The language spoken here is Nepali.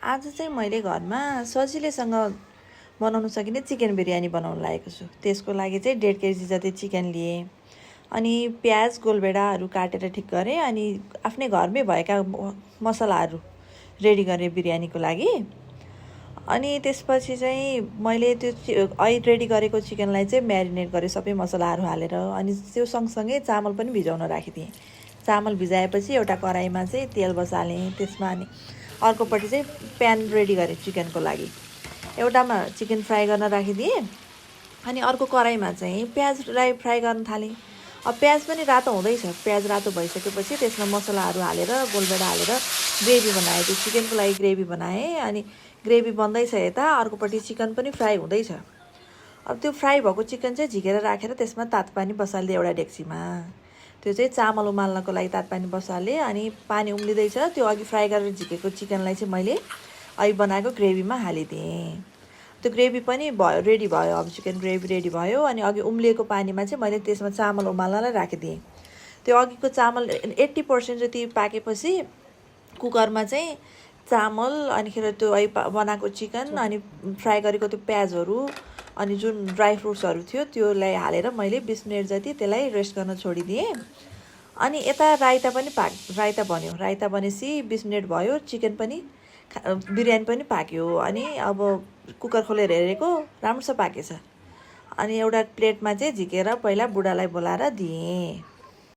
आज चाहिँ मैले घरमा सजिलैसँग बनाउन सकिने चिकन बिरयानी बनाउन लागेको छु। त्यसको लागि चाहिँ 1.5 केजी जति चिकन लिएँ। अनि प्याज गोलभेडाहरू काटेर ठिक गरेँ। अनि आफ्नै घरमै भएका मसलाहरू रेडी गरेँ बिरयानीको लागि। अनि त्यसपछि चाहिँ मैले त्यो रेडी गरेको चिकनलाई चाहिँ म्यारिनेट गरेँ सबै मसलाहरू हालेर। अनि त्यो सँगसँगै चामल पनि भिजाउन राखिदिएँ। चामल भिजाएपछि एउटा कराईमा चाहिँ तेल बसालेँ। त्यसमा अनि अर्कोपट्टि चाहिँ प्यान रेडी गरेँ चिकनको लागि। एउटामा चिकन फ्राई गर्न राखिदिएँ। अनि अर्को कराईमा चाहिँ प्याजलाई फ्राई गर्न थालेँ। अब प्याज पनि रातो हुँदैछ। प्याज रातो भइसकेपछि त्यसमा मसलाहरू हालेर गोलभेडा हालेर ग्रेभी बनाएँ। त्यो चिकनको लागि ग्रेभी बनाएँ। अनि ग्रेभी बन्दैछ यता, अर्कोपट्टि चिकन पनि फ्राई हुँदैछ। अब त्यो फ्राई भएको चिकन चाहिँ झिकेर राखेर त्यसमा तातो पानी बसालिदिएँ एउटा डेक्चीमा। त्यो चाहिँ चामल उमाल्नको लागि तातो पानी बसालेँ। अनि पानी उम्लिँदैछ, त्यो अघि फ्राई गरेर झिकेको चिकनलाई चाहिँ मैले अघि बनाएको ग्रेभीमा हालिदिएँ। त्यो ग्रेभी पनि भयो, रेडी भयो। अब चिकन ग्रेभी रेडी भयो। अनि अघि उम्लिएको पानीमा चाहिँ मैले त्यसमा चामल उमाल्नलाई राखिदिएँ। त्यो अघिको चामल 80% जति पाकेपछि कुकरमा चाहिँ चामल, अनिखेर त्यो बनाएको चिकन, अनि फ्राई गरेको त्यो प्याजहरू, अनि जुन ड्राई फ्रुट्सहरू थियो त्योलाई हालेर मैले 20 मिनट जति त्यसलाई रेस्ट गर्न छोडिदिएँ। अनि यता राइता पनि राइता बन्यो। राइता बनेपछि 20 मिनट भयो। चिकन पनि बिरयानी पनि पाक्यो। अनि अब कुकर खोलेर हेरेको राम्रोसँग पाकेछ। अनि एउटा प्लेटमा चाहिँ झिकेर पहिला बुढालाई बोलाएर दिएँ।